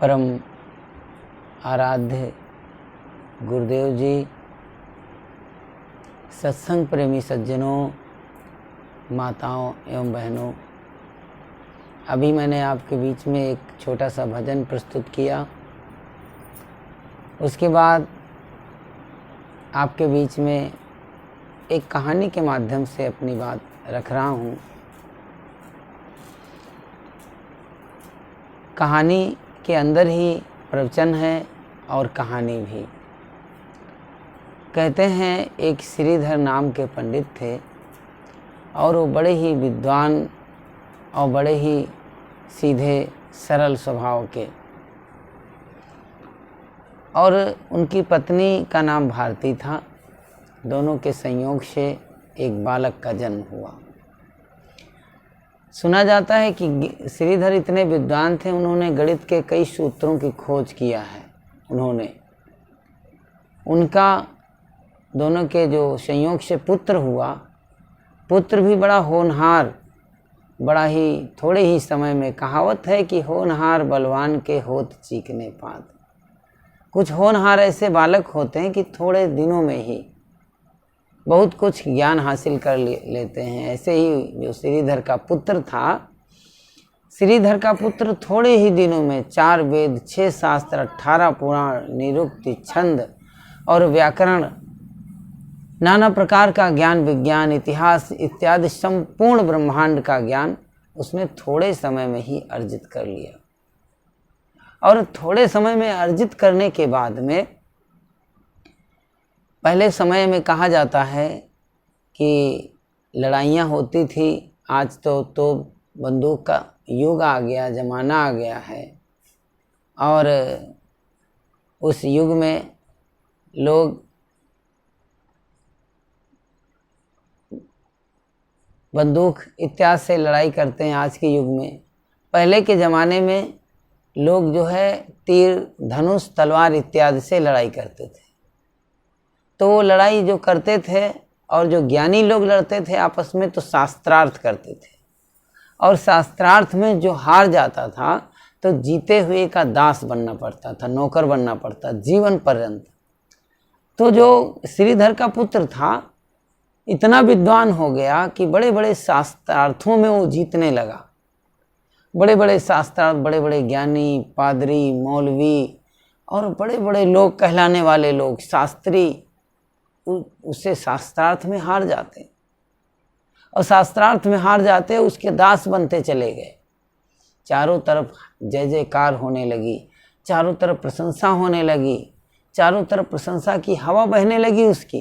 परम आराध्य गुरुदेव जी, सत्संग प्रेमी सज्जनों, माताओं एवं बहनों, अभी मैंने आपके बीच में एक छोटा सा भजन प्रस्तुत किया। उसके बाद आपके बीच में एक कहानी के माध्यम से अपनी बात रख रहा हूँ। कहानी के अंदर ही प्रवचन है और कहानी भी। कहते हैं एक श्रीधर नाम के पंडित थे और वो बड़े ही विद्वान और बड़े ही सीधे सरल स्वभाव के, और उनकी पत्नी का नाम भारती था। दोनों के संयोग से एक बालक का जन्म हुआ। सुना जाता है कि श्रीधर इतने विद्वान थे, उन्होंने गणित के कई सूत्रों की खोज किया है। उनका दोनों के जो संयोग से पुत्र हुआ, पुत्र भी बड़ा होनहार, बड़ा ही थोड़े ही समय में, कहावत है कि होनहार बलवान के होत चीकने पात। कुछ होनहार ऐसे बालक होते हैं कि थोड़े दिनों में ही बहुत कुछ ज्ञान हासिल कर लेते हैं। ऐसे ही जो श्रीधर का पुत्र था, श्रीधर का पुत्र थोड़े ही दिनों में 4 वेद, 6 शास्त्र, 18 पुराण, निरुक्ति, छंद और व्याकरण, नाना प्रकार का ज्ञान, विज्ञान, इतिहास इत्यादि संपूर्ण ब्रह्मांड का ज्ञान उसने थोड़े समय में ही अर्जित कर लिया। और थोड़े समय में अर्जित करने के बाद में, पहले समय में कहा जाता है कि लड़ाइयाँ होती थी। आज तो बंदूक का युग आ गया, ज़माना आ गया है। और उस युग में लोग बंदूक इत्यादि से लड़ाई करते हैं। आज के युग में, पहले के ज़माने में लोग जो है तीर, धनुष, तलवार इत्यादि से लड़ाई करते थे। तो वो लड़ाई जो करते थे और जो ज्ञानी लोग लड़ते थे आपस में, तो शास्त्रार्थ करते थे। और शास्त्रार्थ में जो हार जाता था तो जीते हुए का दास बनना पड़ता था, नौकर बनना पड़ता, जीवन पर्यंत। तो जो श्रीधर का पुत्र था इतना विद्वान हो गया कि बड़े बड़े शास्त्रार्थों में वो जीतने लगा। बड़े बड़े शास्त्रार्थ, बड़े बड़े ज्ञानी, पादरी, मौलवी और बड़े बड़े लोग कहलाने वाले लोग, शास्त्री, उससे शास्त्रार्थ में हार जाते, और शास्त्रार्थ में हार जाते उसके दास बनते चले गए। चारों तरफ जय जयकार होने लगी, चारों तरफ प्रशंसा होने लगी, चारों तरफ प्रशंसा की हवा बहने लगी उसकी।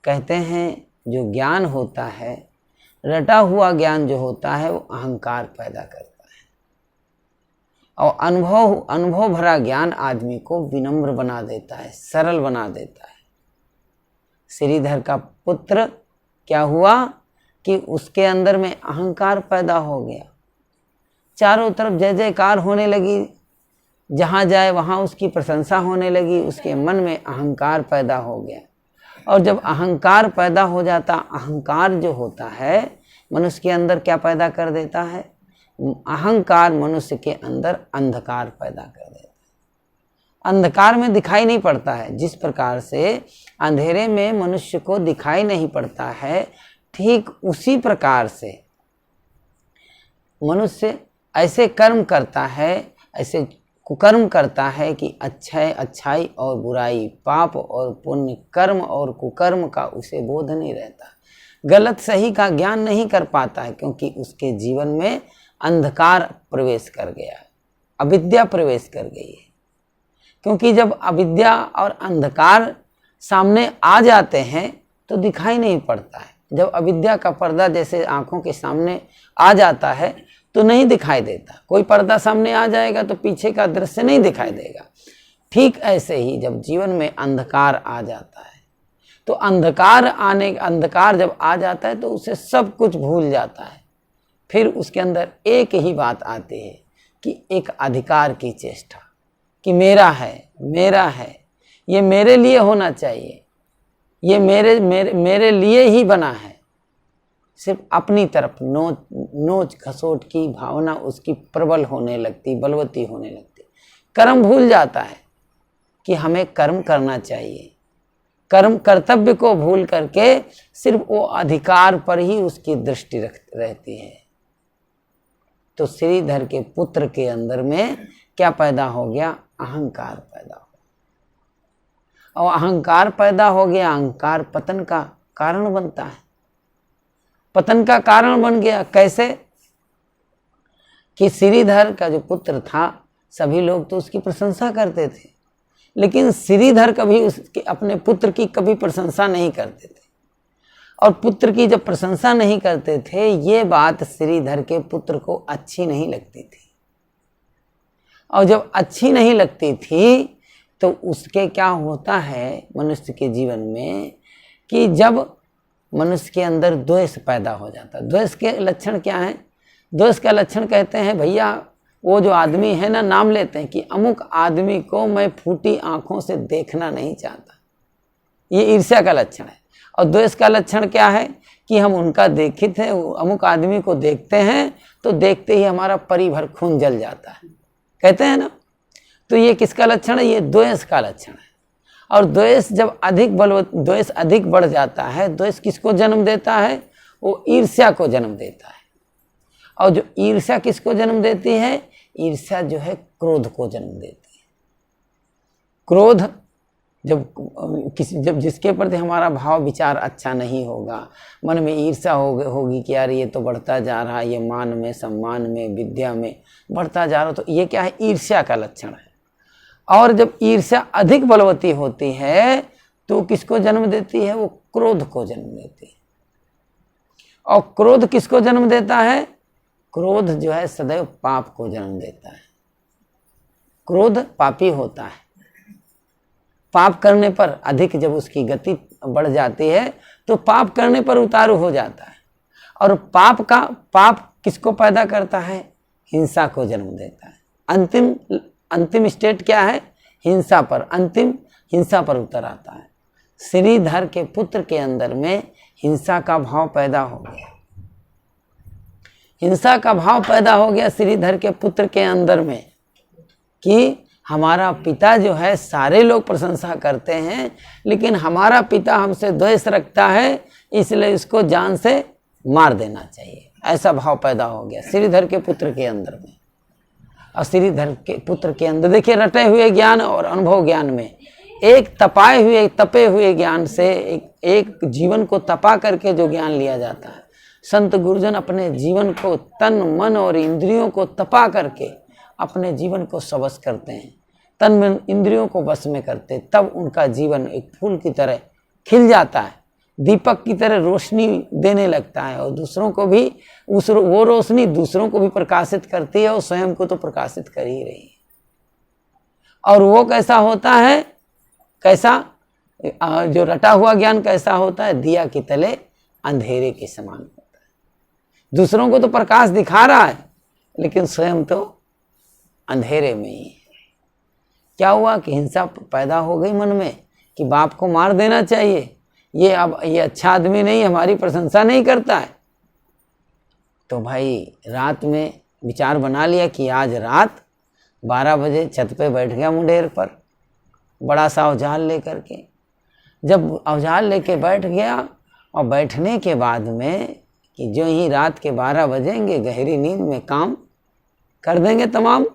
कहते हैं जो ज्ञान होता है, रटा हुआ ज्ञान जो होता है, वो अहंकार पैदा करता है। और अनुभव भरा ज्ञान आदमी को विनम्र बना देता है, सरल बना देता है। श्रीधर का पुत्र क्या हुआ कि उसके अंदर में अहंकार पैदा हो गया। चारों तरफ जय जयकार होने लगी, जहाँ जाए वहाँ उसकी प्रशंसा होने लगी। उसके मन में अहंकार पैदा हो गया। और जब अहंकार पैदा हो जाता, अहंकार जो होता है मनुष्य के अंदर क्या पैदा कर देता है? अहंकार मनुष्य के अंदर अंधकार पैदा कर देता है। अंधकार में दिखाई नहीं पड़ता है। जिस प्रकार से अंधेरे में मनुष्य को दिखाई नहीं पड़ता है, ठीक उसी प्रकार से मनुष्य ऐसे कर्म करता है, ऐसे कुकर्म करता है कि अच्छाई और बुराई, पाप और पुण्य, कर्म और कुकर्म का उसे बोध नहीं रहता। गलत सही का ज्ञान नहीं कर पाता है, क्योंकि उसके जीवन में अंधकार प्रवेश कर गया है, अविद्या प्रवेश कर गई है। क्योंकि जब अविद्या और अंधकार सामने आ जाते हैं तो दिखाई नहीं पड़ता है। जब अविद्या का पर्दा जैसे आंखों के सामने आ जाता है तो नहीं दिखाई देता। कोई पर्दा सामने आ जाएगा तो पीछे का दृश्य नहीं दिखाई देगा। ठीक ऐसे ही जब जीवन में अंधकार आ जाता है, तो अंधकार जब आ जाता है तो उसे सब कुछ भूल जाता है। फिर उसके अंदर एक ही बात आती है कि एक अधिकार की चेष्टा, कि मेरा है, ये मेरे लिए होना चाहिए, ये मेरे लिए ही बना है। सिर्फ अपनी तरफ नोच खसोट की भावना उसकी प्रबल होने लगती, बलवती होने लगती। कर्म भूल जाता है कि हमें कर्म करना चाहिए। कर्म कर्तव्य को भूल करके सिर्फ वो अधिकार पर ही उसकी दृष्टि रहती है। तो श्रीधर के पुत्र के अंदर में क्या पैदा हो गया? अहंकार पैदा हो गया। और अहंकार पैदा हो गया, अहंकार पतन का कारण बनता है। पतन का कारण बन गया कैसे? कि श्रीधर का जो पुत्र था, सभी लोग तो उसकी प्रशंसा करते थे, लेकिन श्रीधर कभी उसके अपने पुत्र की कभी प्रशंसा नहीं करते थे। और पुत्र की जब प्रशंसा नहीं करते थे, ये बात श्रीधर के पुत्र को अच्छी नहीं लगती थी। और जब अच्छी नहीं लगती थी तो उसके क्या होता है मनुष्य के जीवन में कि जब मनुष्य के अंदर द्वेष पैदा हो जाता है। द्वेष के लक्षण क्या है? द्वेष का लक्षण कहते हैं, भैया वो जो आदमी है ना, नाम लेते हैं कि अमुक आदमी को मैं फूटी आंखों से देखना नहीं चाहता। ये ईर्ष्या का लक्षण है। और द्वेष का लक्षण क्या है? कि हम उनका देखित है, अमुक आदमी को देखते हैं तो देखते ही हमारा परी भर खून जल जाता है, कहते हैं ना। तो ये किसका लक्षण है? ये द्वेष का लक्षण है। और द्वेष जब द्वेष अधिक बढ़ जाता है, द्वेष किसको जन्म देता है? वो ईर्ष्या को जन्म देता है। और जो ईर्ष्या किसको जन्म देती है? ईर्ष्या जो है क्रोध को जन्म देती है। क्रोध जब जिसके प्रति हमारा भाव विचार अच्छा नहीं होगा, मन में ईर्ष्या होगी कि यार ये तो बढ़ता जा रहा है, ये मान में, सम्मान में, विद्या में बढ़ता जा रहा, तो ये क्या है? ईर्ष्या का लक्षण है। और जब ईर्ष्या अधिक बलवती होती है तो किसको जन्म देती है? वो क्रोध को जन्म देती है। और क्रोध किसको जन्म देता है? क्रोध जो है सदैव पाप को जन्म देता है। क्रोध पापी होता है। पाप करने पर अधिक जब उसकी गति बढ़ जाती है तो पाप करने पर उतारू हो जाता है। और पाप किसको पैदा करता है? हिंसा को जन्म देता है। अंतिम स्टेट क्या है? हिंसा पर, अंतिम हिंसा पर उतर आता है। श्रीधर के पुत्र के अंदर में हिंसा का भाव पैदा हो गया। हिंसा का भाव पैदा हो गया श्रीधर के पुत्र के अंदर में कि हमारा पिता जो है, सारे लोग प्रशंसा करते हैं, लेकिन हमारा पिता हमसे द्वेष रखता है, इसलिए इसको जान से मार देना चाहिए। ऐसा भाव पैदा हो गया श्रीधर के पुत्र के अंदर में। और श्रीधर के पुत्र के अंदर देखिए, रटे हुए ज्ञान और अनुभव ज्ञान में एक तपे हुए ज्ञान से एक जीवन को तपा करके जो ज्ञान लिया जाता है, संत गुरुजन अपने जीवन को तन मन और इंद्रियों को तपा करके अपने जीवन को सबस करते हैं, तन मन इंद्रियों को बस में करते, तब उनका जीवन एक फूल की तरह खिल जाता है, दीपक की तरह रोशनी देने लगता है। और दूसरों को भी वो रोशनी दूसरों को भी प्रकाशित करती है और स्वयं को तो प्रकाशित कर ही रही है। और वो कैसा होता है? कैसा? जो रटा हुआ ज्ञान कैसा होता है? दिया के तले अंधेरे के समान होता है। दूसरों को तो प्रकाश दिखा रहा है, लेकिन स्वयं तो अंधेरे में ही है। क्या हुआ कि हिंसा पैदा हो गई मन में कि बाप को मार देना चाहिए, ये अच्छा आदमी नहीं, हमारी प्रशंसा नहीं करता है। तो भाई रात में विचार बना लिया कि आज रात 12 बजे छत पे बैठ गया मुंडेर पर, बड़ा सा औजार लेकर के। जब औजार लेके बैठ गया और बैठने के बाद में कि जो ही रात के 12 बजेंगे, गहरी नींद में काम कर देंगे तमाम।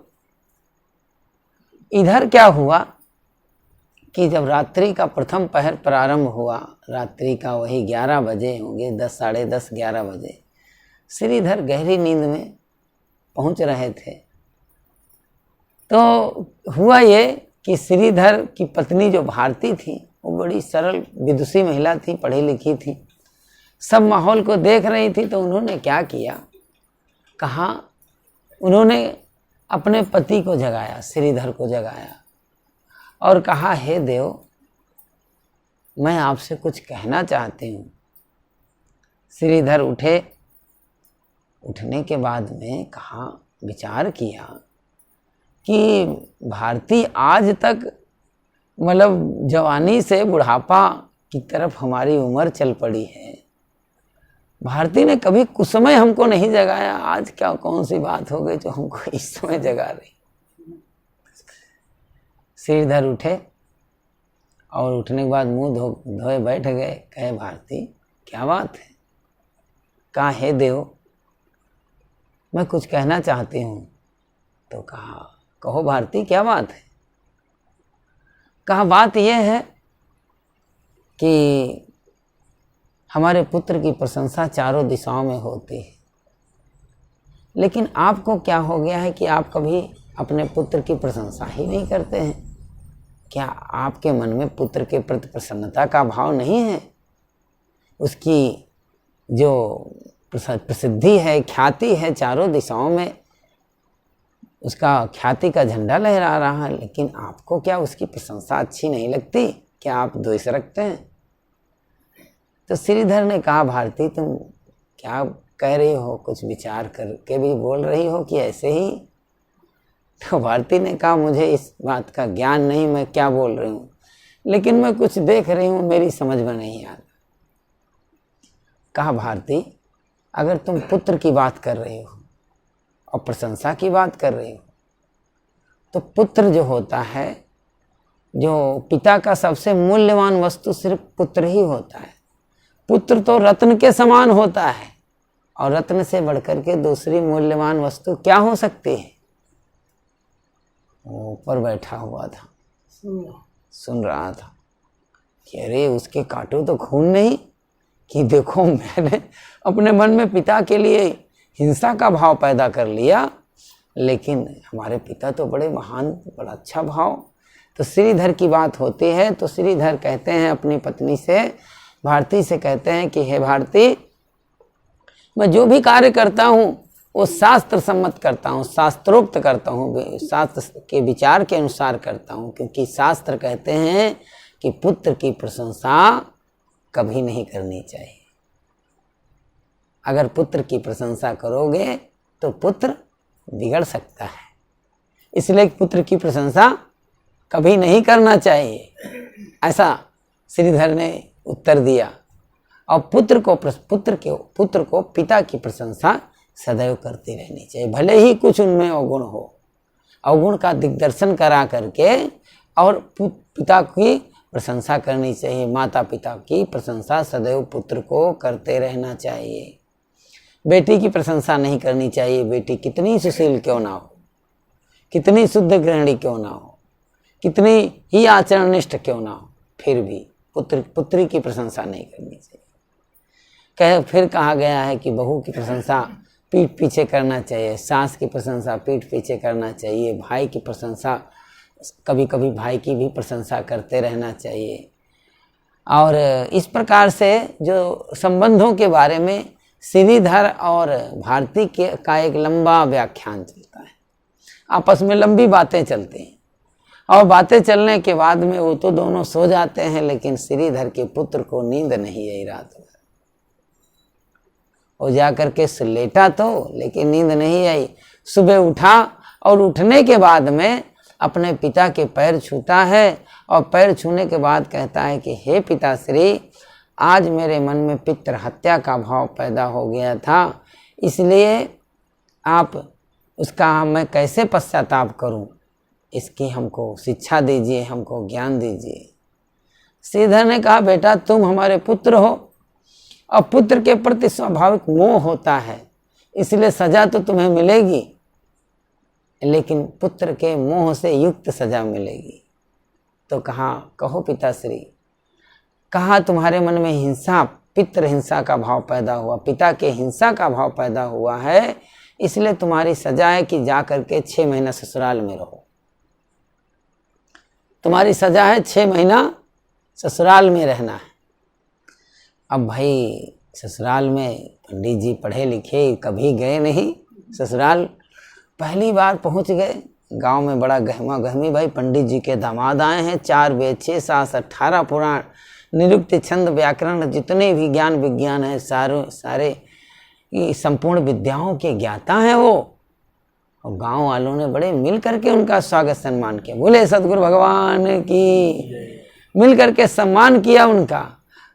इधर क्या हुआ कि जब रात्रि का प्रथम पहर प्रारंभ हुआ, रात्रि का वही 11 बजे होंगे, 10, साढ़े 10, 11 बजे, श्रीधर गहरी नींद में पहुंच रहे थे। तो हुआ ये कि श्रीधर की पत्नी जो भारती थी, वो बड़ी सरल विदुषी महिला थी, पढ़ी लिखी थी, सब माहौल को देख रही थी। तो उन्होंने क्या किया, कहा, उन्होंने अपने पति को जगाया, श्रीधर को जगाया और कहा, हे देव, मैं आपसे कुछ कहना चाहती हूँ। श्रीधर उठे। उठने के बाद में कहा, विचार किया कि भारती आज तक मतलब जवानी से बुढ़ापा की तरफ हमारी उम्र चल पड़ी है, भारती ने कभी कुछ समय हमको नहीं जगाया, आज क्या कौन सी बात हो गई जो हमको इस समय जगा रही। सिरधर उठे और उठने के बाद मुंह धोए बैठ गए। कहे भारती क्या बात है? कहा हे देव, मैं कुछ कहना चाहती हूँ। तो कहा कहो भारती क्या बात है? कहा बात यह है कि हमारे पुत्र की प्रशंसा चारों दिशाओं में होती है, लेकिन आपको क्या हो गया है कि आप कभी अपने पुत्र की प्रशंसा ही नहीं करते हैं। क्या आपके मन में पुत्र के प्रति प्रसन्नता का भाव नहीं है? उसकी जो प्रसिद्धि है, ख्याति है चारों दिशाओं में, उसका ख्याति का झंडा लहरा रहा है, लेकिन आपको क्या उसकी प्रशंसा अच्छी नहीं लगती? क्या आप द्वेष रखते हैं? तो श्रीधर ने कहा भारती तुम क्या कह रही हो? कुछ विचार करके भी बोल रही हो कि ऐसे ही? तो भारती ने कहा मुझे इस बात का ज्ञान नहीं, मैं क्या बोल रही हूँ, लेकिन मैं कुछ देख रही हूँ, मेरी समझ में नहीं आता। कहा भारती अगर तुम पुत्र की बात कर रही हो और प्रशंसा की बात कर रही हो, तो पुत्र जो होता है, जो पिता का सबसे मूल्यवान वस्तु सिर्फ पुत्र ही होता है। पुत्र तो रत्न के समान होता है, और रत्न से बढ़कर के दूसरी मूल्यवान वस्तु क्या हो सकती है? ऊपर बैठा हुआ था, सुन रहा था कि अरे उसके काटो तो खून नहीं, कि देखो मैंने अपने मन में पिता के लिए हिंसा का भाव पैदा कर लिया, लेकिन हमारे पिता तो बड़े महान, बड़ा अच्छा भाव। तो श्रीधर की बात होती है तो श्रीधर कहते हैं अपनी पत्नी से, भारती से कहते हैं कि हे भारती, मैं जो भी कार्य करता हूँ वो शास्त्र सम्मत करता हूँ, शास्त्रोक्त करता हूँ, शास्त्र के विचार के अनुसार करता हूँ, क्योंकि शास्त्र कहते हैं कि पुत्र की प्रशंसा कभी नहीं करनी चाहिए। अगर पुत्र की प्रशंसा करोगे तो पुत्र बिगड़ सकता है, इसलिए पुत्र की प्रशंसा कभी नहीं करना चाहिए, ऐसा श्रीधर ने उत्तर दिया। और पुत्र को पिता की प्रशंसा सदैव करती रहनी चाहिए, भले ही कुछ उनमें अवगुण हो, अवगुण का दिग्दर्शन करा करके और पिता की प्रशंसा करनी चाहिए। माता पिता की प्रशंसा सदैव पुत्र को करते रहना चाहिए। बेटी की प्रशंसा नहीं करनी चाहिए। बेटी कितनी सुशील क्यों ना हो, कितनी शुद्ध गृहिणी क्यों ना हो, कितनी ही आचरणनिष्ठ क्यों ना हो, फिर भी पुत्री की प्रशंसा नहीं करनी चाहिए। फिर कहा गया है कि बहू की प्रशंसा पीठ पीछे करना चाहिए, सास की प्रशंसा पीठ पीछे करना चाहिए, भाई की प्रशंसा कभी कभी भाई की भी प्रशंसा करते रहना चाहिए। और इस प्रकार से जो संबंधों के बारे में श्रीधर और भारती का एक लंबा व्याख्यान चलता है, आपस में लंबी बातें चलती हैं, और बातें चलने के बाद में वो तो दोनों सो जाते हैं, लेकिन श्रीधर के पुत्र को नींद नहीं आई रात भर। वो जा करके लेटा तो, लेकिन नींद नहीं आई। सुबह उठा और उठने के बाद में अपने पिता के पैर छूता है, और पैर छूने के बाद कहता है कि हे पिताश्री, आज मेरे मन में पितृ हत्या का भाव पैदा हो गया था, इसलिए आप उसका मैं कैसे पश्चाताप करूं, इसकी हमको शिक्षा दीजिए, हमको ज्ञान दीजिए। श्रीधर ने कहा बेटा तुम हमारे पुत्र हो, और पुत्र के प्रति स्वाभाविक मोह होता है, इसलिए सजा तो तुम्हें मिलेगी, लेकिन पुत्र के मोह से युक्त सजा मिलेगी। तो कहा कहो पिताश्री, कहा तुम्हारे मन में हिंसा, पितृ हिंसा का भाव पैदा हुआ, पिता के हिंसा का भाव पैदा हुआ है, इसलिए तुम्हारी सजा है कि जा करके 6 महीना ससुराल में रहो। तुम्हारी सजा है 6 महीना ससुराल में रहना है। अब भाई ससुराल में पंडित जी पढ़े लिखे, कभी गए नहीं ससुराल, पहली बार पहुंच गए। गांव में बड़ा गहमा गहमी, भाई पंडित जी के दामाद आए हैं, 4 वेद 6 शास्त्र 18 पुराण, निरुक्त छंद व्याकरण, जितने भी ज्ञान विज्ञान है सारे संपूर्ण विद्याओं के ज्ञाता हैं वो। और गांव वालों ने बड़े मिल करके उनका स्वागत सम्मान किया। बोले सदगुरु भगवान की, मिल करके सम्मान किया उनका।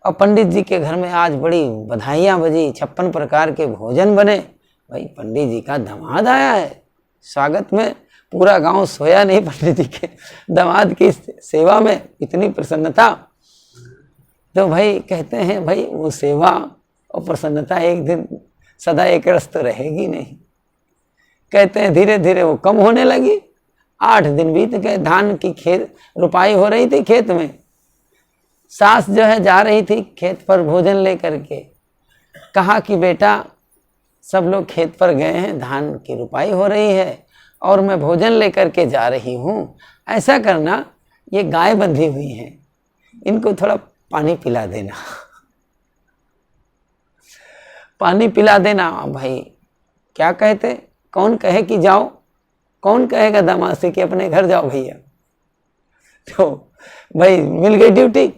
और पंडित जी के घर में आज बड़ी बधाइयाँ बजी, 56 प्रकार के भोजन बने। भाई पंडित जी का दामाद आया है, स्वागत में पूरा गांव सोया नहीं पंडित जी के दामाद की सेवा में, इतनी प्रसन्नता। तो भाई कहते हैं भाई वो सेवा और प्रसन्नता एक दिन सदा एक रस तो रहेगी नहीं। कहते हैं धीरे धीरे वो कम होने लगी। 8 दिन बीत गए, धान की खेत रुपाई हो रही थी खेत में। सास जो है जा रही थी खेत पर भोजन लेकर के, कहा कि बेटा सब लोग खेत पर गए हैं, धान की रुपाई हो रही है और मैं भोजन लेकर के जा रही हूँ, ऐसा करना ये गाय बंधी हुई हैं, इनको थोड़ा पानी पिला देना, पानी पिला देना। भाई क्या कहते, कौन कहे कि जाओ, कौन कहेगा दामाद से कि अपने घर जाओ भैया। तो भाई मिल गई ड्यूटी,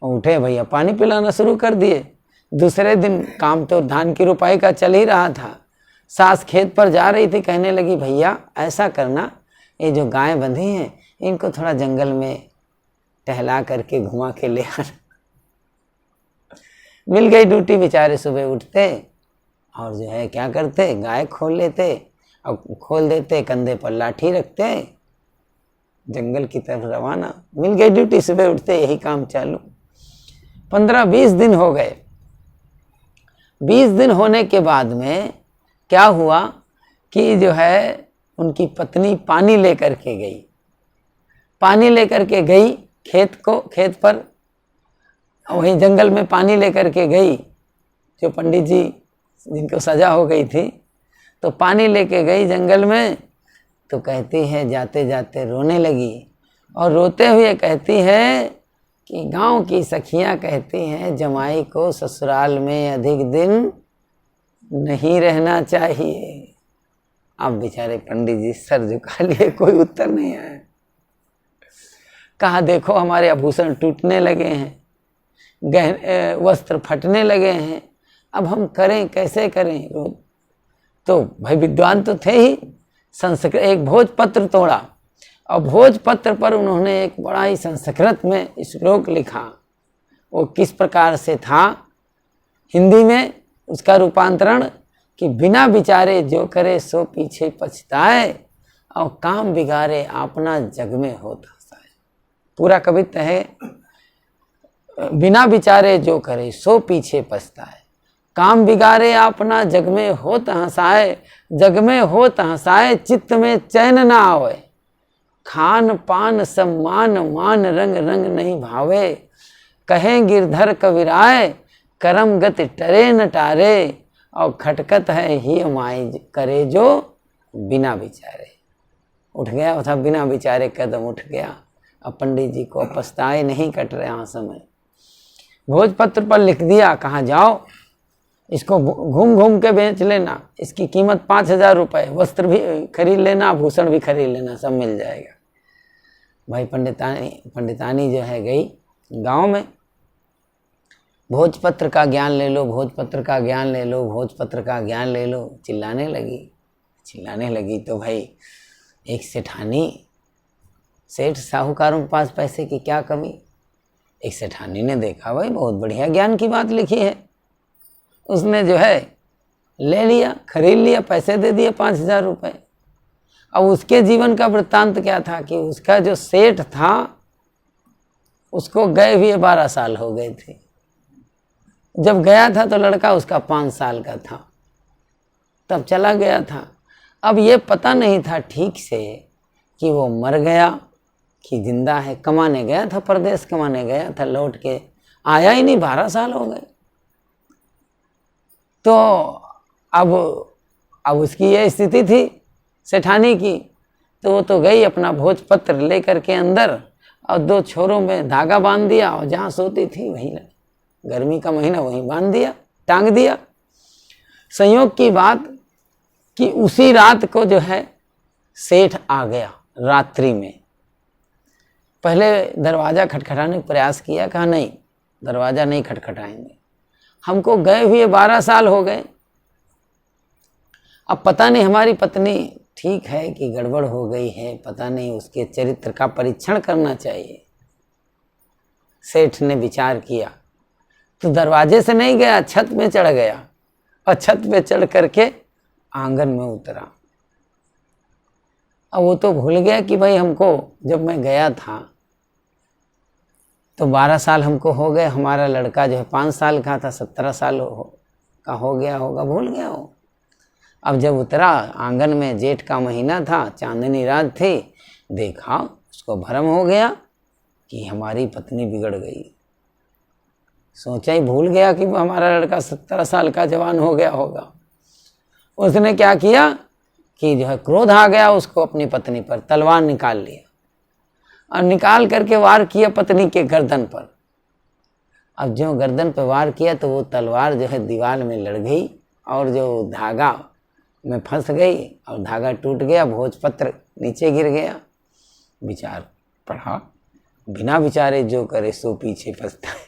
उठे भैया पानी पिलाना शुरू कर दिए। दूसरे दिन काम तो धान की रुपाई का चल ही रहा था। सास खेत पर जा रही थी, कहने लगी भैया ऐसा करना, ये जो गाय बंधी हैं इनको थोड़ा जंगल में टहला करके घुमा के ले आना। मिल गई ड्यूटी। बेचारे सुबह उठते और जो है क्या करते, गाय खोल लेते और खोल देते, कंधे पर लाठी रखते, जंगल की तरफ रवाना। मिल गई ड्यूटी, सुबह उठते यही काम चालू। 15-20 दिन हो गए। 20 दिन होने के बाद में क्या हुआ कि जो है उनकी पत्नी पानी लेकर के गई, पानी लेकर के गई खेत पर, वहीं जंगल में पानी लेकर के गई। जो पंडित जी जिनको सजा हो गई थी, तो पानी लेके गई जंगल में। तो कहती है जाते जाते रोने लगी और रोते हुए कहती है कि गांव की सखियां कहती हैं जमाई को ससुराल में अधिक दिन नहीं रहना चाहिए। अब बेचारे पंडित जी सर झुका लिए, कोई उत्तर नहीं आया। कहा देखो हमारे आभूषण टूटने लगे हैं, वस्त्र फटने लगे हैं, अब हम करें कैसे करें। तो भाई विद्वान तो थे ही, संस्कृत एक भोजपत्र तोड़ा और भोजपत्र पर उन्होंने एक बड़ा ही संस्कृत में श्लोक लिखा। वो किस प्रकार से था, हिंदी में उसका रूपांतरण कि बिना विचारे जो करे सो पीछे पछताए और काम बिगाड़े अपना जग में होत हंसाए। पूरा कविता है, बिना विचारे जो करे सो पीछे पछताए, काम बिगाड़े अपना जग में होत हंसाए, जग में होत हंसाए चित्त में चैन ना आवे, खान पान सम्मान मान रंग रंग नहीं भावे, कहें गिरधर कविराय करम गति टरे न टारे, और खटकत है ही माई करे जो बिना विचारे। उठ गया था, बिना विचारे कदम उठ गया। अब पंडित जी को पछताए नहीं कट रहा समय। भोजपत्र पर लिख दिया, कहाँ जाओ इसको घूम घूम के बेच लेना, इसकी कीमत 5000 रुपये, वस्त्र भी खरीद लेना, आभूषण भी खरीद लेना, सब मिल जाएगा। भाई पंडितानी जो है गई गांव में, भोजपत्र का ज्ञान ले लो, भोजपत्र का ज्ञान ले लो, भोजपत्र का ज्ञान ले लो, चिल्लाने लगी। तो भाई एक सेठानी, सेठ साहूकारों के पास पैसे की क्या कमी। एक सेठानी ने देखा भाई बहुत बढ़िया ज्ञान की बात लिखी है, उसने जो है ले लिया, खरीद लिया, पैसे दे दिए 5000 रुपये। अब उसके जीवन का वृत्तांत क्या था कि उसका जो सेठ था उसको गए हुए 12 साल हो गए थे। जब गया था तो लड़का उसका 5 साल का था, तब चला गया था। अब ये पता नहीं था ठीक से कि वो मर गया कि जिंदा है। कमाने गया था, परदेश कमाने गया था, लौट के आया ही नहीं, 12 साल हो गए। तो अब उसकी ये स्थिति थी सेठानी की, तो वो तो गई अपना भोजपत्र लेकर के अंदर और 2 छोरों में धागा बांध दिया और जहाँ सोती थी वहीं, गर्मी का महीना, वहीं बांध दिया, टांग दिया। संयोग की बात कि उसी रात को जो है सेठ आ गया रात्रि में। पहले दरवाज़ा खटखटाने का प्रयास किया, कहा नहीं दरवाज़ा नहीं खटखटाएंगे, हमको गए हुए 12 साल हो गए, अब पता नहीं हमारी पत्नी ठीक है कि गड़बड़ हो गई है, पता नहीं, उसके चरित्र का परीक्षण करना चाहिए। सेठ ने विचार किया, तो दरवाजे से नहीं गया, छत में चढ़ गया और छत पे चढ़ करके आंगन में उतरा। अब वो तो भूल गया कि भाई हमको जब मैं गया था तो 12 साल हमको हो गए, हमारा लड़का जो है 5 साल का था, 17 साल का हो गया होगा, भूल गया हो। अब जब उतरा आंगन में, जेठ का महीना था, चांदनी रात थी, देखा उसको भ्रम हो गया कि हमारी पत्नी बिगड़ गई। सोचा ही भूल गया कि हमारा लड़का 17 साल का जवान हो गया होगा। उसने क्या किया कि जो है क्रोध आ गया उसको अपनी पत्नी पर, तलवार निकाल लिया और निकाल करके वार किया पत्नी के गर्दन पर। अब जो गर्दन पर वार किया तो वो तलवार जो है दीवार में लड़ गई और जो धागा में फंस गई और धागा टूट गया, भोजपत्र नीचे गिर गया। विचार पढ़ा, बिना विचारे जो करे सो पीछे फंसता है।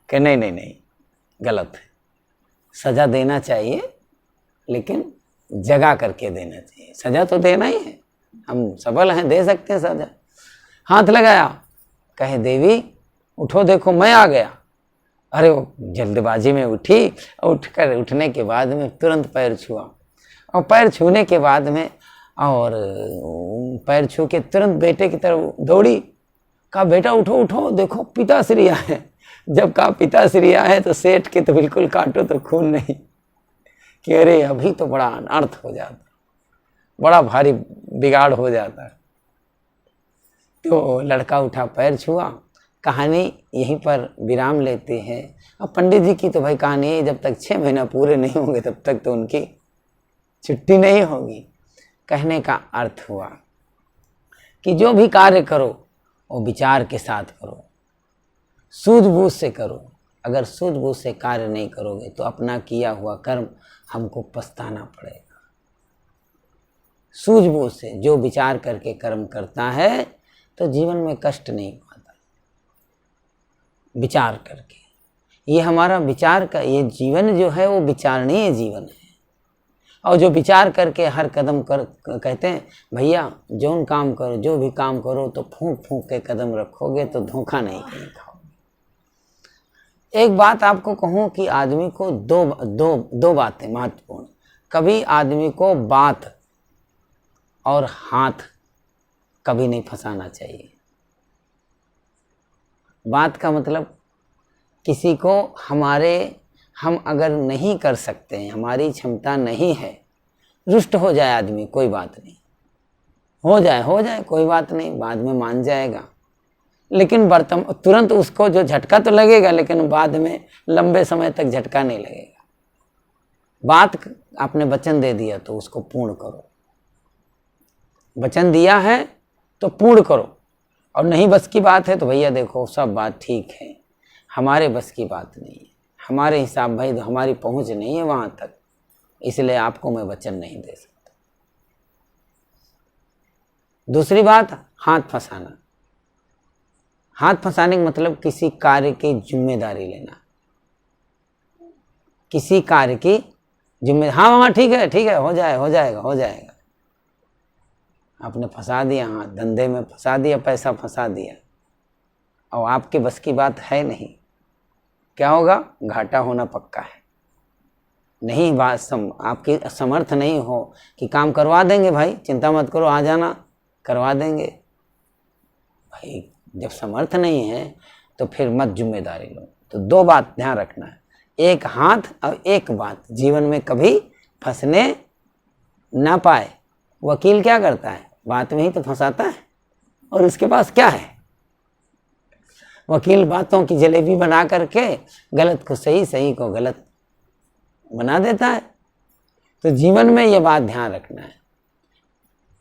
कि नहीं नहीं नहीं, गलत है, सजा देना चाहिए लेकिन जगा करके देना चाहिए। सजा तो देना ही है, हम सबल हैं, दे सकते हैं सजा। हाथ लगाया, कहे देवी उठो, देखो मैं आ गया। अरे वो जल्दबाजी में उठी, उठने के बाद में तुरंत पैर छुआ और पैर छूने के बाद में और पैर छू के तुरंत बेटे की तरफ दौड़ी। कहा बेटा उठो उठो, देखो पिताश्री आए। जब कहा पिताश्री आए तो सेठ के तो बिल्कुल काटो तो खून नहीं, कि अरे अभी तो बड़ा अनर्थ हो जाता, बड़ा भारी बिगाड़ हो जाता। तो लड़का उठा, पैर छुआ। कहानी यहीं पर विराम लेते हैं। अब पंडित जी की तो भाई कहानी है, जब तक 6 महीना पूरे नहीं होंगे तब तक तो उनकी छुट्टी नहीं होगी। कहने का अर्थ हुआ कि जो भी कार्य करो वो विचार के साथ करो, सूझबूझ से करो। अगर सूझबूझ से कार्य नहीं करोगे तो अपना किया हुआ कर्म हमको पछताना पड़ेगा। सूझबूझ से जो विचार करके कर्म करता है तो जीवन में कष्ट नहीं पाता। विचार करके, ये हमारा विचार का ये जीवन जो है वो विचारणीय जीवन है। और जो विचार करके हर कदम कहते हैं भैया जो काम करो, जो भी काम करो तो फूंक फूंक के कदम रखोगे तो धोखा नहीं कहीं खाओगे। एक बात आपको कहूँ कि आदमी को दो बातें महत्वपूर्ण। कभी आदमी को बात और हाथ कभी नहीं फंसाना चाहिए। बात का मतलब किसी को हम अगर नहीं कर सकते हैं, हमारी क्षमता नहीं है, रुष्ट हो जाए आदमी, कोई बात नहीं, हो जाए कोई बात नहीं, बाद में मान जाएगा। लेकिन तुरंत उसको जो झटका तो लगेगा, लेकिन बाद में लंबे समय तक झटका नहीं लगेगा। बात आपने वचन दे दिया तो उसको पूर्ण करो, वचन दिया है तो पूर्ण करो। और नहीं बस की बात है तो भैया देखो सब बात ठीक है, हमारे बस की बात नहीं है, हमारे हिसाब भाई हमारी पहुंच नहीं है वहां तक, इसलिए आपको मैं वचन नहीं दे सकता। दूसरी बात, हाथ फंसाना। हाथ फंसाने का मतलब किसी कार्य की जिम्मेदारी लेना, किसी कार्य की जिम्मेदारी। हाँ ठीक है, हो जाएगा। आपने फंसा दिया, हाँ धंधे में फंसा दिया, पैसा फंसा दिया और आपके बस की बात है नहीं, क्या होगा? घाटा होना पक्का है। नहीं बात आपकी समर्थ नहीं हो कि काम करवा देंगे भाई, चिंता मत करो, आ जाना करवा देंगे। भाई जब समर्थ नहीं है तो फिर मत जिम्मेदारी लो। तो 2 बात ध्यान रखना है, एक हाथ और एक बात जीवन में कभी फंसने ना पाए। वकील क्या करता है? बात में ही तो फंसाता है, और उसके पास क्या है? वकील बातों की जलेबी बना करके गलत को सही, सही को गलत बना देता है। तो जीवन में ये बात ध्यान रखना है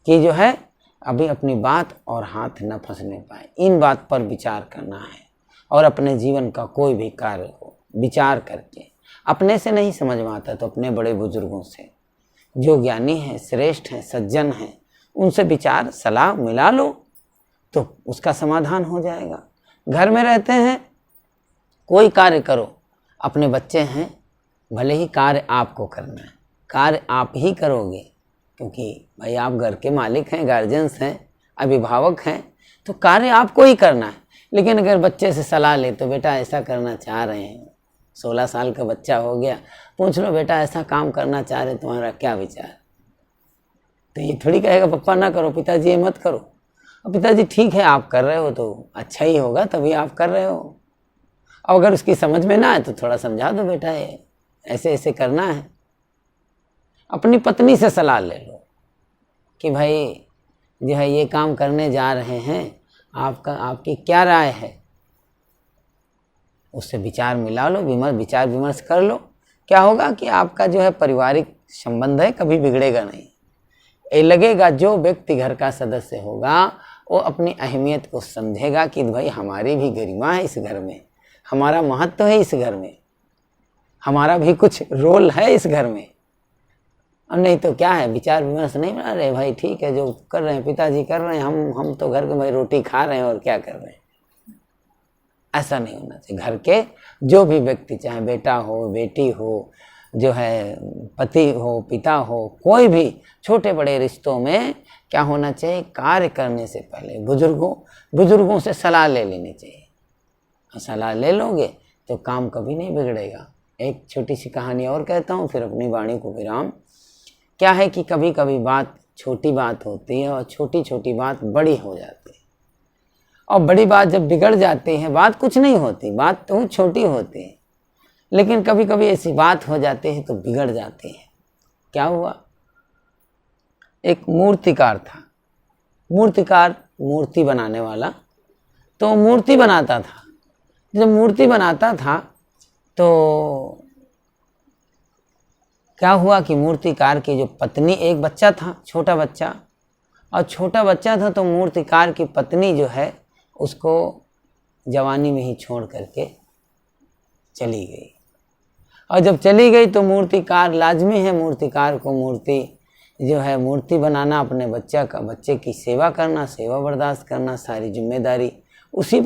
कि जो है अभी अपनी बात और हाथ न फंसने पाए, इन बात पर विचार करना है। और अपने जीवन का कोई भी कार्य हो विचार करके, अपने से नहीं समझ में आता तो अपने बड़े बुजुर्गों से, जो ज्ञानी हैं, श्रेष्ठ हैं, सज्जन हैं, उनसे विचार सलाह मिला लो तो उसका समाधान हो जाएगा। घर में रहते हैं, कोई कार्य करो, अपने बच्चे हैं, भले ही कार्य आपको करना है, कार्य आप ही करोगे, क्योंकि भाई आप घर के मालिक हैं, गार्जियंस हैं, अभिभावक हैं, तो कार्य आपको ही करना है। लेकिन अगर बच्चे से सलाह ले तो बेटा ऐसा करना चाह रहे हैं, 16 साल का बच्चा हो गया, पूछ लो बेटा ऐसा काम करना चाह रहे, तुम्हारा क्या विचार। तो ये थोड़ी कहेगा पप्पा ना करो, पिताजी ये मत करो। अब पिताजी ठीक है आप कर रहे हो तो अच्छा ही होगा, तभी आप कर रहे हो। और अगर उसकी समझ में ना आए तो थोड़ा समझा दो, बेटा ये ऐसे ऐसे करना है। अपनी पत्नी से सलाह ले लो कि भाई जो है ये काम करने जा रहे हैं, आपकी क्या राय है। उससे विचार मिला लो, विचार विमर्श कर लो। क्या होगा कि आपका जो है पारिवारिक संबंध है कभी बिगड़ेगा नहीं। ये लगेगा जो व्यक्ति घर का सदस्य होगा वो अपनी अहमियत को समझेगा कि भाई हमारी भी गरिमा है इस घर में, हमारा महत्व है इस घर में, हमारा भी कुछ रोल है इस घर में। और नहीं तो क्या है, विचार विमर्श नहीं बना रहे, भाई ठीक है जो कर रहे हैं पिताजी कर रहे हैं, हम तो घर के भाई रोटी खा रहे हैं और क्या कर रहे हैं। ऐसा नहीं होना चाहिए। घर के जो भी व्यक्ति, चाहे बेटा हो, बेटी हो, जो है पति हो, पिता हो, कोई भी छोटे बड़े रिश्तों में क्या होना चाहिए, कार्य करने से पहले बुजुर्गों से सलाह ले लेनी चाहिए। और सलाह ले लोगे तो काम कभी नहीं बिगड़ेगा। एक छोटी सी कहानी और कहता हूँ, फिर अपनी वाणी को विराम। क्या है कि कभी कभी बात छोटी बात होती है और छोटी छोटी बात बड़ी हो जाती है, और बड़ी बात जब बिगड़ जाती है, बात कुछ नहीं होती, बात तो छोटी होती है, लेकिन कभी कभी ऐसी बात हो जाती है तो बिगड़ जाती है। क्या हुआ, एक मूर्तिकार था, मूर्ति बनाने वाला, तो मूर्ति बनाता था। जब मूर्ति बनाता था तो क्या हुआ कि मूर्तिकार की जो पत्नी, एक बच्चा था, छोटा बच्चा था, तो मूर्तिकार की पत्नी जो है उसको जवानी में ही छोड़ करके चली गई। और जब चली गई तो मूर्तिकार, लाजमी है मूर्तिकार को मूर्ति बनाना, अपने बच्चे की सेवा करना, सेवा बर्दाश्त करना, सारी जिम्मेदारी उसी पर